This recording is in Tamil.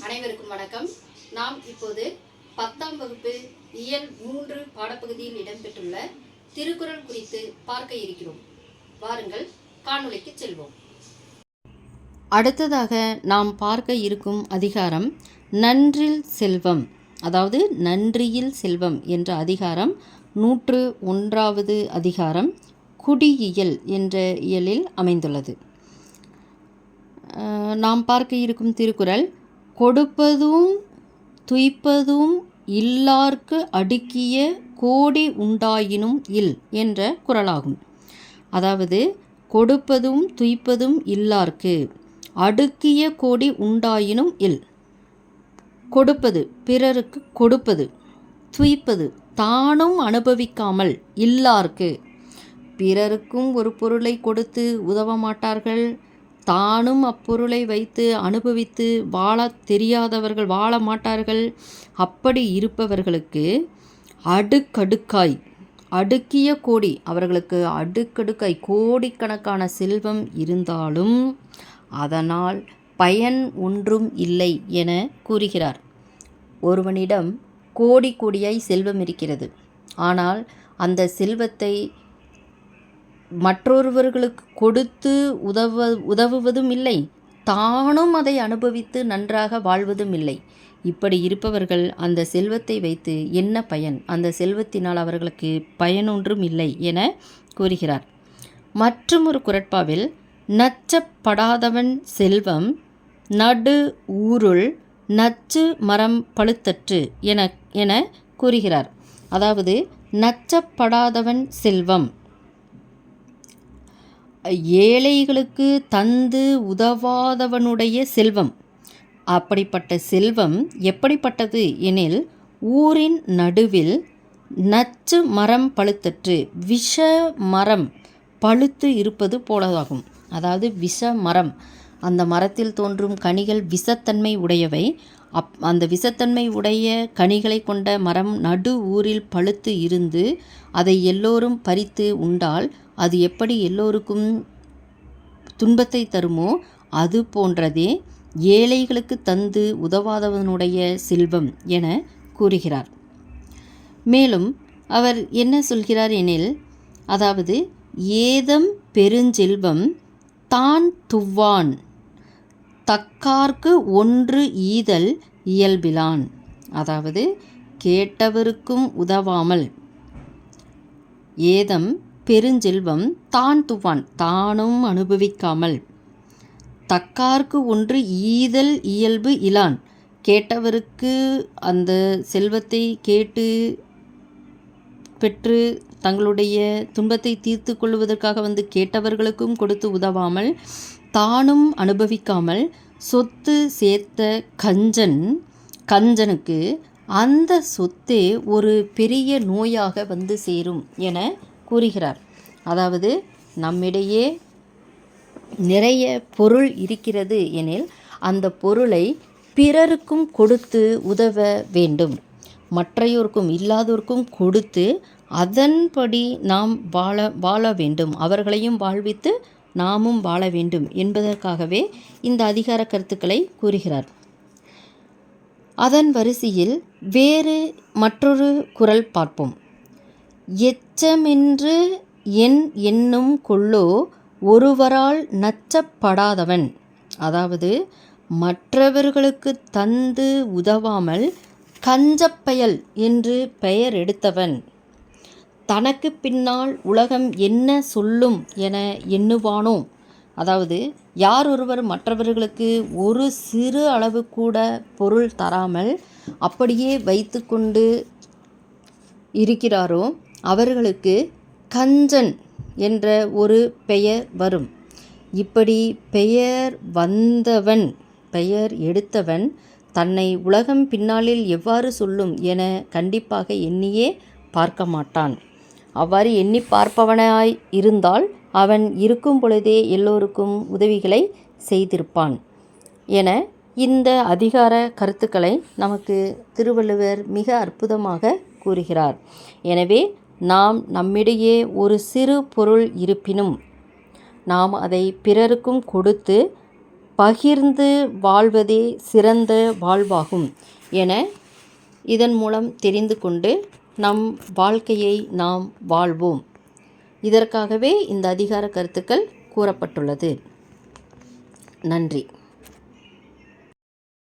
அனைவருக்கும் வணக்கம். நாம் இப்போது 10ஆம் வகுப்பு இயல் 3 பாடப்பகுதியில் இடம்பெற்றுள்ள திருக்குறள் குறித்து பார்க்க இருக்கிறோம். வாருங்கள் காணொளிக்கு செல்வோம். அடுத்ததாக நாம் பார்க்க இருக்கும் அதிகாரம் நன்றில் செல்வம், அதாவது நன்றியில் செல்வம் என்ற அதிகாரம் 101வது அதிகாரம் குடியியல் என்ற இயலில் அமைந்துள்ளது. நாம் பார்க்க இருக்கும் திருக்குறள் கொடுப்பதும் துய்ப்பதும் இல்லார்க்கு அடுக்கிய கோடி உண்டாயினும் இல் என்ற குறளாகும். அதாவது கொடுப்பதும் துய்ப்பதும் இல்லார்க்கு அடுக்கிய கோடி உண்டாயினும் இல். கொடுப்பது, பிறருக்கு கொடுப்பது, துய்ப்பது, தானும் அனுபவிக்காமல், இல்லார்க்கு பிறருக்கும் ஒரு பொருளை கொடுத்து உதவ மாட்டார்கள், தானும் அப்பொருளை வைத்து அனுபவித்து வாழ தெரியாதவர்கள், வாழ மாட்டார்கள். அப்படி இருப்பவர்களுக்கு அடுக்கடுக்காய், அடுக்கிய கோடி, அவர்களுக்கு அடுக்கடுக்காய் கோடிக்கணக்கான செல்வம் இருந்தாலும் அதனால் பயன் ஒன்றும் இல்லை என கூறுகிறார். ஒருவனிடம் கோடி கோடியாய் செல்வம் இருக்கிறது, ஆனால் அந்த செல்வத்தை மற்றொருவர்களுக்கு கொடுத்து உதவுவதும் இல்லை, தானும் அதை அனுபவித்து நன்றாக வாழ்வதும் இல்லை. இப்படி இருப்பவர்கள் அந்த செல்வத்தை வைத்து என்ன பயன்? அந்த செல்வத்தினால் அவர்களுக்கு பயனொன்றும் இல்லை என கூறுகிறார். மற்றும் ஒரு குறட்பாவில் நச்சப்படாதவன் செல்வம் நடு ஊருள் நச்சு மரம் பழுத்தற்று என கூறுகிறார். அதாவது நச்சப்படாதவன் செல்வம், ஏழைகளுக்கு தந்து உதவாதவனுடைய செல்வம். அப்படிப்பட்ட செல்வம் எப்படிப்பட்டது எனில் ஊரின் நடுவில் நச்சு மரம் பழுத்தற்று, விஷ மரம் பழுத்து இருப்பது போலதாகும். அதாவது விஷ மரம், அந்த மரத்தில் தோன்றும் கனிகள் விஷத்தன்மை உடையவை. அந்த விஷத்தன்மை உடைய கனிகளை கொண்ட மரம் நடு ஊரில் பழுத்து இருந்து அதை எல்லோரும் பறித்து உண்டால் அது எப்படி எல்லோருக்கும் துன்பத்தை தருமோ அது போன்றதே ஏழைகளுக்கு தந்து உதவாதவனுடைய செல்வம் என கூறுகிறார். மேலும் அவர் என்ன சொல்கிறார் எனில், அதாவது ஏதம் பெருஞ்செல்வம் தான் துவான் தக்கார்க்கு ஒன்று ஈதல் இயல்பிலான். அதாவது கேட்டவருக்கும் உதவாமல், ஏதம் பெருஞ்செல்வம் தான் துவான் தானும் அனுபவிக்காமல், தக்கார்க்கு ஒன்று ஈதல் இயல்பு இலான் கேட்டவருக்கு அந்த செல்வத்தை கேட்டு பெற்று தங்களுடைய துன்பத்தை தீர்த்து கொள்வதற்காக கேட்டவர்களுக்கும் கொடுத்து உதவாமல், தானும் அனுபவிக்காமல் சொத்து சேர்த்த கஞ்சனுக்கு அந்த சொத்தே ஒரு பெரிய நோயாக சேரும் என கூறுகிறார். அதாவது நம்மிடையே நிறைய பொருள் இருக்கிறது எனில் அந்த பொருளை பிறருக்கும் கொடுத்து உதவ வேண்டும், மற்றையோருக்கும் இல்லாதோருக்கும் கொடுத்து அதன்படி நாம் வாழ வேண்டும், அவர்களையும் வாழ்வித்து நாமும் வாழ வேண்டும் என்பதற்காகவே இந்த அதிகார கருத்துக்களை கூறுகிறார். அதன் வரிசையில் வேறு மற்றொரு குறள் பார்ப்போம். எச்சமென்று என்னும் கொள்ளோ ஒருவரால் நச்சப்படாதவன். அதாவது மற்றவர்களுக்கு தந்து உதவாமல் கஞ்சப்பயல் என்று பெயர் எடுத்தவன், தனக்கு பின்னால் உலகம் என்ன சொல்லும் என எண்ணுவானோ. அதாவது யார் ஒருவர் மற்றவர்களுக்கு ஒரு சிறு அளவு கூட பொருள் தராமல் அப்படியே வைத்து கொண்டு இருக்கிறாரோ அவர்களுக்கு கஞ்சன் என்ற ஒரு பெயர் வரும். இப்படி பெயர் வந்தவன், பெயர் எடுத்தவன் தன்னை உலகம் பின்னாளில் எவ்வாறு சொல்லும் என கண்டிப்பாக எண்ணியே பார்க்க மாட்டான். அவ்வாறு எண்ணி பார்ப்பவனாய் இருந்தால் அவன் இருக்கும் பொழுதே எல்லோருக்கும் உதவிகளை செய்திருப்பான் என இந்த அதிகார கருத்துக்களை நமக்கு திருவள்ளுவர் மிக அற்புதமாக கூறுகிறார். எனவே நாம் நம்மிடையே ஒரு சிறு பொருள் இருப்பினும் நாம் அதை பிறருக்கும் கொடுத்து பகிர்ந்து வாழ்வதே சிறந்த வாழ்வாகும் என இதன் மூலம் தெரிந்து கொண்டு நம் வாழ்க்கையை நாம் வாழ்வோம். இதற்காகவே இந்த அதிகார கருத்துக்கள் கூறப்பட்டுள்ளது. நன்றி.